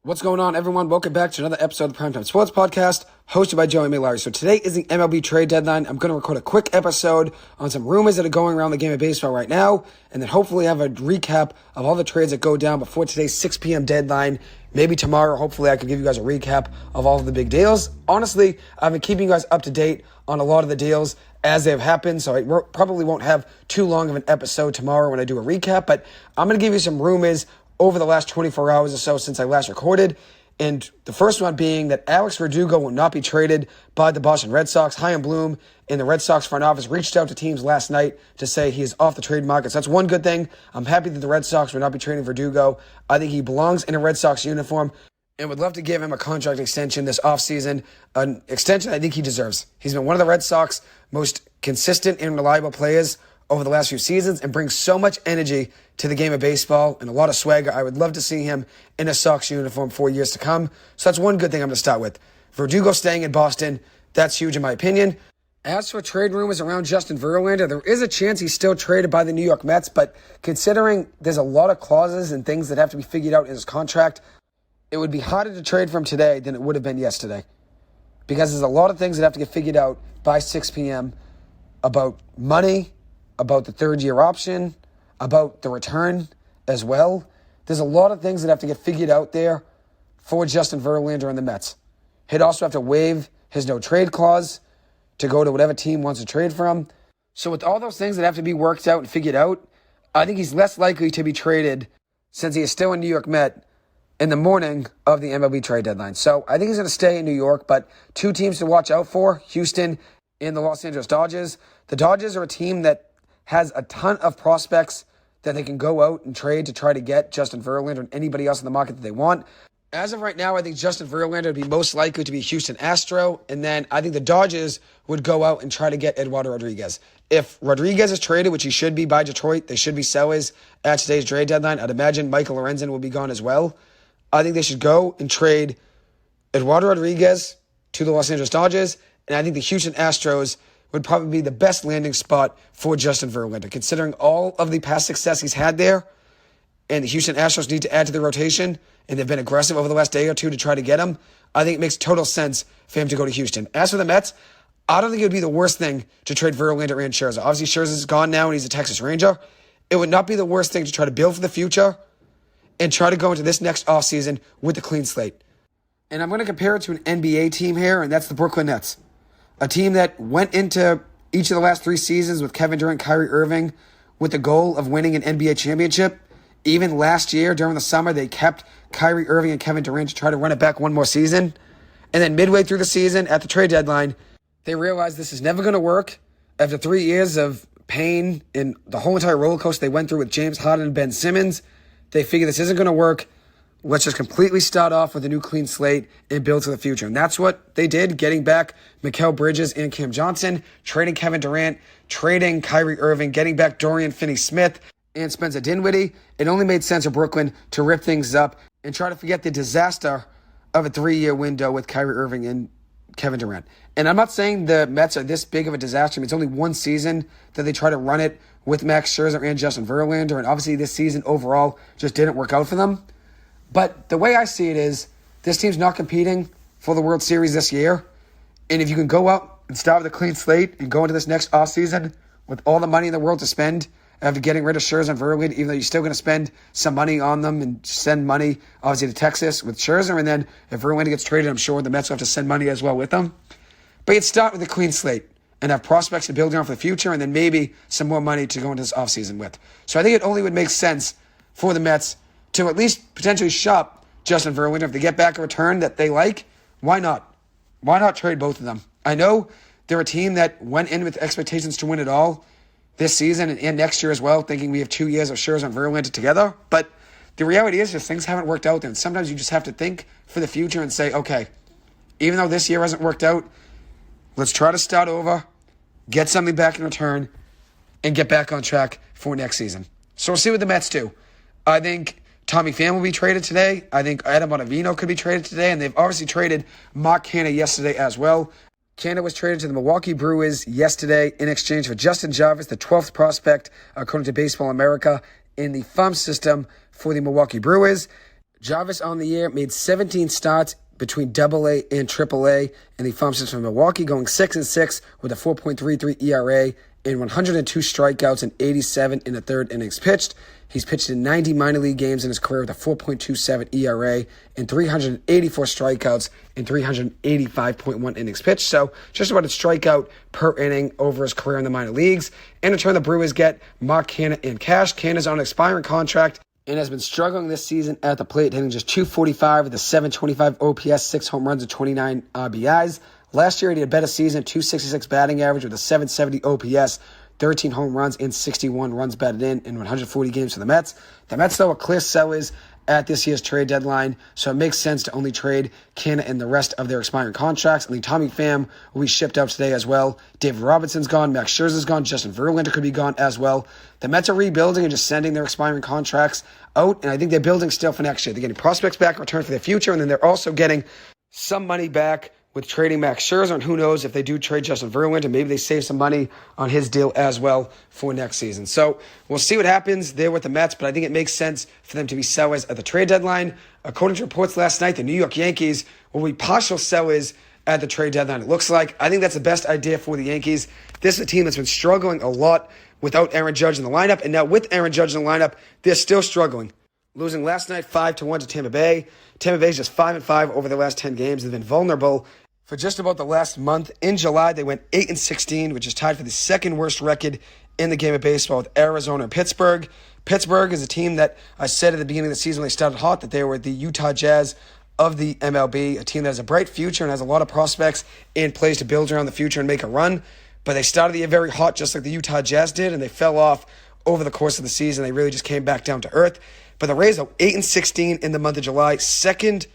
What's going on, everyone? Welcome back to another episode of the Primetime Sports Podcast, hosted by Jeimer Candelario. So today is the MLB Trade Deadline. I'm going to record a quick episode on some rumors that are going around the game of baseball right now, and then hopefully have a recap of all the trades that go down before today's 6 p.m. deadline. Maybe tomorrow, hopefully, I can give you guys a recap of all of the big deals. Honestly, I've been keeping you guys up to date on a lot of the deals as they have happened, so I probably won't have too long of an episode tomorrow when I do a recap, but I'm going to give you some rumors over the last 24 hours or so since I last recorded. And the first one being that Alex Verdugo will not be traded by the Boston Red Sox. Chaim Bloom in the Red Sox front office reached out to teams last night to say he is off the trade market. So that's one good thing. I'm happy that the Red Sox will not be trading Verdugo. I think he belongs in a Red Sox uniform and would love to give him a contract extension this offseason, an extension I think he deserves. He's been one of the Red Sox most consistent and reliable players over the last few seasons and brings so much energy to the game of baseball and a lot of swagger. I would love to see him in a Sox uniform for years to come. So that's one good thing I'm going to start with. Verdugo staying in Boston, that's huge in my opinion. As for trade rumors around Justin Verlander, there is a chance he's still traded by the New York Mets, but considering there's a lot of clauses and things that have to be figured out in his contract, it would be harder to trade from today than it would have been yesterday. Because there's a lot of things that have to get figured out by 6 p.m. about money, about the third-year option, about the return as well. There's a lot of things that have to get figured out there for Justin Verlander and the Mets. He'd also have to waive his no-trade clause to go to whatever team wants to trade for him. So with all those things that have to be worked out and figured out, I think he's less likely to be traded since he is still a New York Met in the morning of the MLB Trade Deadline. So I think he's going to stay in New York, but two teams to watch out for, Houston and the Los Angeles Dodgers. The Dodgers are a team that has a ton of prospects that they can go out and trade to try to get Justin Verlander and anybody else in the market that they want. As of right now, I think Justin Verlander would be most likely to be a Houston Astro, and then I think the Dodgers would go out and try to get Eduardo Rodriguez. If Rodriguez is traded, which he should be by Detroit, they should be sellers at today's trade deadline. I'd imagine Michael Lorenzen will be gone as well. I think they should go and trade Eduardo Rodriguez to the Los Angeles Dodgers, and I think the Houston Astros would probably be the best landing spot for Justin Verlander, considering all of the past success he's had there, and the Houston Astros need to add to the rotation, and they've been aggressive over the last day or two to try to get him. I think it makes total sense for him to go to Houston. As for the Mets, I don't think it would be the worst thing to trade Verlander and Scherzer. Obviously, Scherzer's gone now, and he's a Texas Ranger. It would not be the worst thing to try to build for the future and try to go into this next offseason with a clean slate. And I'm going to compare it to an NBA team here, and that's the Brooklyn Nets. A team that went into each of the last 3 seasons with Kevin Durant, Kyrie Irving, with the goal of winning an NBA championship. Even last year, during the summer, they kept Kyrie Irving and Kevin Durant to try to run it back one more season. And then midway through the season, at the trade deadline, they realized this is never going to work. After 3 years of pain and the whole entire roller coaster they went through with James Harden and Ben Simmons, they figured this isn't going to work. Let's just completely start off with a new clean slate and build to the future. And that's what they did, getting back Mikal Bridges and Cam Johnson, trading Kevin Durant, trading Kyrie Irving, getting back Dorian Finney-Smith and Spencer Dinwiddie. It only made sense for Brooklyn to rip things up and try to forget the disaster of a 3-year window with Kyrie Irving and Kevin Durant. And I'm not saying the Mets are this big of a disaster. I mean, it's only one season that they try to run it with Max Scherzer and Justin Verlander. And obviously this season overall just didn't work out for them. But the way I see it is, this team's not competing for the World Series this year. And if you can go out and start with a clean slate and go into this next offseason with all the money in the world to spend after getting rid of Scherzer and Verlander, even though you're still going to spend some money on them and send money, obviously, to Texas with Scherzer. And then if Verlander gets traded, I'm sure the Mets will have to send money as well with them. But you'd start with a clean slate and have prospects to build on for the future and then maybe some more money to go into this offseason with. So I think it only would make sense for the Mets to at least potentially shop Justin Verlander. If they get back a return that they like, why not? Why not trade both of them? I know they're a team that went in with expectations to win it all this season and next year as well, thinking we have 2 years of Scherzer and Verlander together. But the reality is just things haven't worked out there. And sometimes you just have to think for the future and say, okay, even though this year hasn't worked out, let's try to start over, get something back in return, and get back on track for next season. So we'll see what the Mets do. I think Tommy Pham will be traded today. I think Adam Ottavino could be traded today, and they've obviously traded Mark Canha yesterday as well. Canha was traded to the Milwaukee Brewers yesterday in exchange for Justin Jarvis, the 12th prospect, according to Baseball America, in the farm system for the Milwaukee Brewers. Jarvis on the year made 17 starts between AA and AAA in the farm system from Milwaukee, going 6-6 with a 4.33 ERA and 102 strikeouts and 87 in the third innings pitched. He's pitched in 90 minor league games in his career with a 4.27 ERA and 384 strikeouts and 385.1 innings pitched. So just about a strikeout per inning over his career in the minor leagues. In return, the Brewers get Mark Canha in cash. Canha's on an expiring contract and has been struggling this season at the plate, hitting just .245 with a .725 OPS, 6 home runs, and 29 RBIs. Last year, he had a better season, .266 batting average with a .770 OPS, 13 home runs, and 61 runs batted in 140 games for the Mets. The Mets, though, are clear sellers at this year's trade deadline, so it makes sense to only trade Canha and the rest of their expiring contracts. I think Tommy Pham will be shipped out today as well. David Robertson's gone. Max Scherzer's gone. Justin Verlander could be gone as well. The Mets are rebuilding and just sending their expiring contracts out, and I think they're building still for next year. They're getting prospects back in return for their future, and then they're also getting some money back with trading Max Scherzer, and who knows if they do trade Justin Verlander, maybe they save some money on his deal as well for next season. So we'll see what happens there with the Mets, but I think it makes sense for them to be sellers at the trade deadline. According to reports last night, the New York Yankees will be partial sellers at the trade deadline, it looks like. I think that's the best idea for the Yankees. This is a team that's been struggling a lot without Aaron Judge in the lineup, and now with Aaron Judge in the lineup, they're still struggling. Losing last night 5-1 to Tampa Bay. Tampa Bay's just 5-5 over their last 10 games. They've been vulnerable for just about the last month. In July, they went 8-16, which is tied for the second worst record in the game of baseball with Arizona and Pittsburgh. Pittsburgh is a team that I said at the beginning of the season when they started hot that they were the Utah Jazz of the MLB, a team that has a bright future and has a lot of prospects in place to build around the future and make a run. But they started the year very hot, just like the Utah Jazz did, and they fell off over the course of the season. They really just came back down to earth. But the Rays are 8-16 in the month of July, second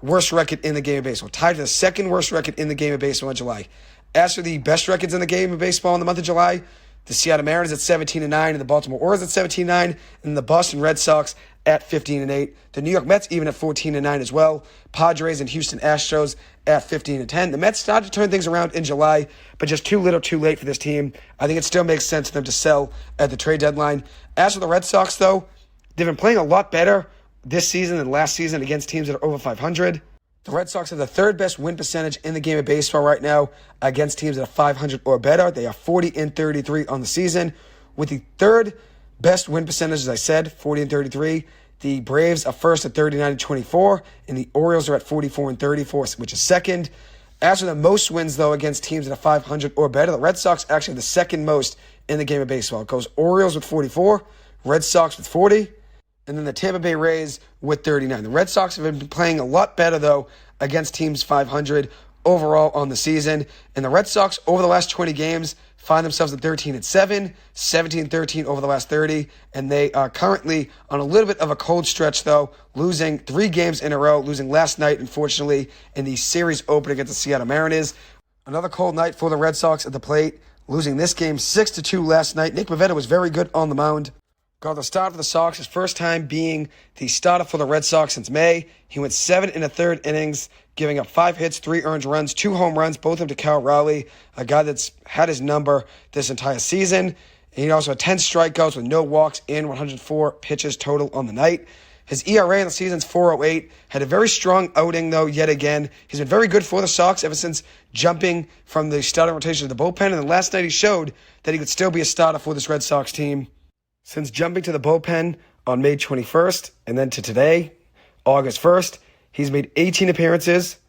worst record in the game of baseball, tied for the second worst record in the game of baseball in July. As for the best records in the game of baseball in the month of July, the Seattle Mariners at 17-9, and the Baltimore Orioles at 17-9, and the Boston Red Sox at 15-8. The New York Mets even at 14-9 as well. Padres and Houston Astros at 15-10. The Mets started to turn things around in July, but just too little, too late for this team. I think it still makes sense for them to sell at the trade deadline. As for the Red Sox, though, they've been playing a lot better this season than last season against teams that are over 500. The Red Sox have the third best win percentage in the game of baseball right now against teams that are 500 or better. They are 40-33 on the season. With the third best win percentage, as I said, 40-33. The Braves are first at 39-24, and the Orioles are at 44-34, which is second. As for the most wins, though, against teams that are 500 or better, the Red Sox actually have the second most in the game of baseball. It goes Orioles with 44, Red Sox with 40, and then the Tampa Bay Rays with 39. The Red Sox have been playing a lot better, though, against teams 500 overall on the season. And the Red Sox, over the last 20 games, find themselves at 13-7, 17-13 over the last 30. And they are currently on a little bit of a cold stretch, though, losing 3 games in a row, losing last night, unfortunately, in the series opener against the Seattle Mariners. Another cold night for the Red Sox at the plate, losing this game 6-2 last night. Nick Pivetta was very good on the mound. Got the start for the Sox, his first time being the starter for the Red Sox since May. He went 7 in the third innings, giving up 5 hits, 3 earned runs, 2 home runs, both of them to Cal Raleigh, a guy that's had his number this entire season. And he also had 10 strikeouts with no walks and 104 pitches total on the night. His ERA in the season's 4.08. Had a very strong outing, though, yet again. He's been very good for the Sox ever since jumping from the starting rotation to the bullpen. And then last night he showed that he could still be a starter for this Red Sox team. Since jumping to the bullpen on May 21st and then to today, August 1st, he's made 18 appearances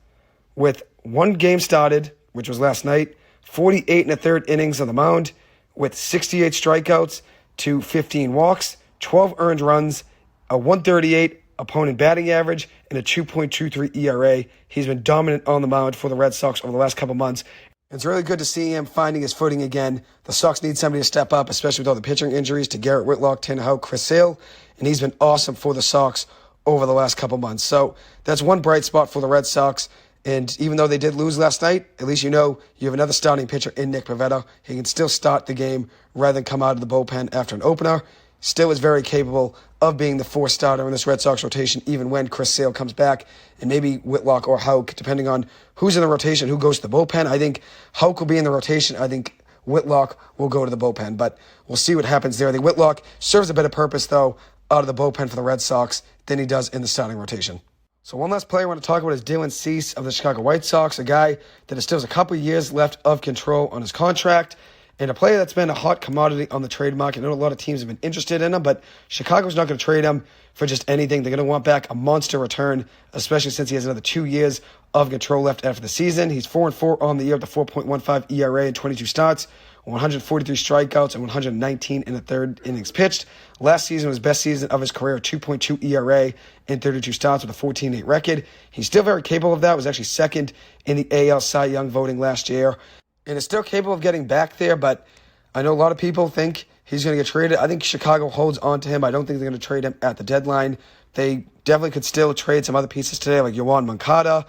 with 1 game started, which was last night, 48 in the third innings on the mound with 68 strikeouts to 15 walks, 12 earned runs, a 138 opponent batting average, and a 2.23 ERA. He's been dominant on the mound for the Red Sox over the last couple months. It's really good to see him finding his footing again. The Sox need somebody to step up, especially with all the pitching injuries to Garrett Whitlock, Tanner Houck, Chris Sale, and he's been awesome for the Sox over the last couple months. So that's one bright spot for the Red Sox. And even though they did lose last night, at least you know you have another starting pitcher in Nick Pivetta. He can still start the game rather than come out of the bullpen after an opener. Still is very capable of being the 4th starter in this Red Sox rotation, even when Chris Sale comes back, and maybe Whitlock or Houck, depending on who's in the rotation, who goes to the bullpen. I think Houck will be in the rotation. I think Whitlock will go to the bullpen, but we'll see what happens there. I think Whitlock serves a better purpose, though, out of the bullpen for the Red Sox than he does in the starting rotation. So one last player I want to talk about is Dylan Cease of the Chicago White Sox, a guy that still has a couple of years left of control on his contract, and a player that's been a hot commodity on the trade market. I know a lot of teams have been interested in him, but Chicago's not going to trade him for just anything. They're going to want back a monster return, especially since he has another 2 years of control left after the season. He's 4-4 on the year with a 4.15 ERA and 22 starts, 143 strikeouts, and 119 in the third innings pitched. Last season was best season of his career, 2.2 ERA and 32 starts with a 14-8 record. He's still very capable of that. Was actually second in the AL Cy Young voting last year, and is still capable of getting back there, but I know a lot of people think he's going to get traded. I think Chicago holds on to him. I don't think they're going to trade him at the deadline. They definitely could still trade some other pieces today, like Yoan Moncada,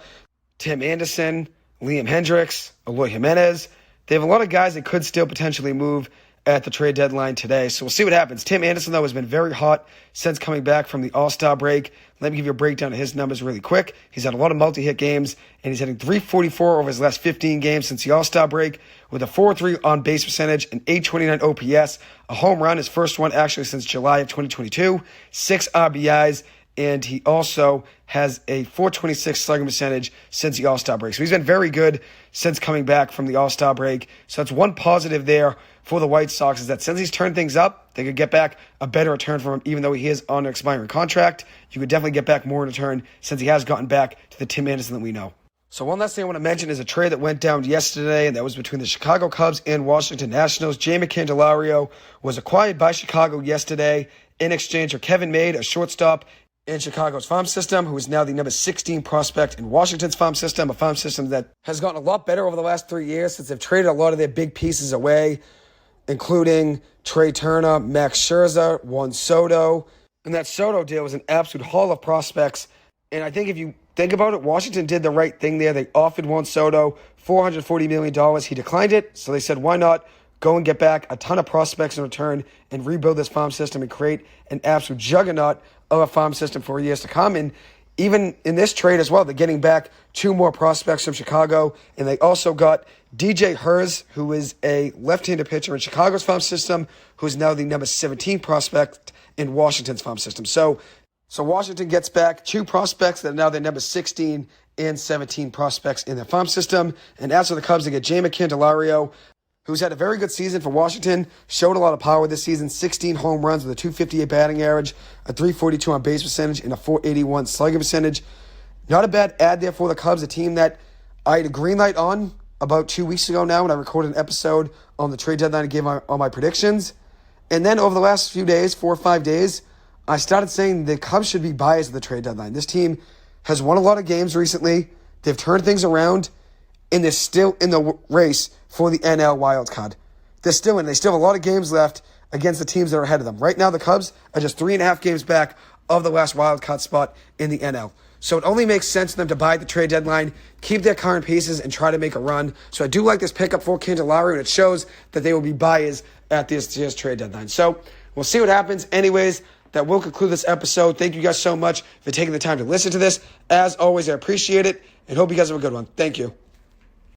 Tim Anderson, Liam Hendricks, Eloy Jimenez. They have a lot of guys that could still potentially move at the trade deadline today. So we'll see what happens. Tim Anderson, though, has been very hot since coming back from the All-Star break. Let me give you a breakdown of his numbers really quick. He's had a lot of multi-hit games, and he's hitting .344 over his last 15 games since the All-Star break, with a 4.3 on-base percentage, an .829 OPS, a home run, his first one actually since July of 2022, 6 RBIs, and he also has a .426 slugging percentage since the All-Star break. So he's been very good since coming back from the All-Star break. So that's one positive there for the White Sox, is that since he's turned things up, they could get back a better return from him, even though he is on an expiring contract. You could definitely get back more in return since he has gotten back to the Tim Anderson that we know. So one last thing I want to mention is a trade that went down yesterday, and that was between the Chicago Cubs and Washington Nationals. Jeimer Candelario was acquired by Chicago yesterday in exchange for Kevin Made, a shortstop in Chicago's farm system, who is now the number 16 prospect in Washington's farm system, a farm system that has gotten a lot better over the last 3 years since they've traded a lot of their big pieces away, including Trey Turner, Max Scherzer, Juan Soto. And that Soto deal was an absolute haul of prospects. And I think if you think about it, Washington did the right thing there. They offered Juan Soto $440 million. He declined it, so they said, why not go and get back a ton of prospects in return and rebuild this farm system and create an absolute juggernaut of a farm system for years to come. And even in this trade as well, they're getting back 2 more prospects from Chicago, and they also got DJ Herz, who is a left-handed pitcher in Chicago's farm system, who is now the number 17 prospect in Washington's farm system. So Washington gets back 2 prospects that are now their number 16 and 17 prospects in their farm system. And as for the Cubs, they get Jeimer Candelario, who's had a very good season for Washington, showed a lot of power this season, 16 home runs with a .258 batting average, a .342 on base percentage, and a .481 slugging percentage. Not a bad ad there for the Cubs, a team that I had a green light on about 2 weeks ago now when I recorded an episode on the trade deadline and gave all my predictions. And then over the last few days, 4 or 5 days, I started saying the Cubs should be biased at the trade deadline. This team has won a lot of games recently. They've turned things around, and they're still in the race for the NL wildcard. They're still in. They still have a lot of games left against the teams that are ahead of them. Right now, the Cubs are just 3.5 games back of the last wildcard spot in the NL. So it only makes sense for them to buy at the trade deadline, keep their current pieces, and try to make a run. So I do like this pickup for Candelario, and it shows that they will be buyers at this year's trade deadline. So we'll see what happens. Anyways, that will conclude this episode. Thank you guys so much for taking the time to listen to this. As always, I appreciate it, and hope you guys have a good one. Thank you.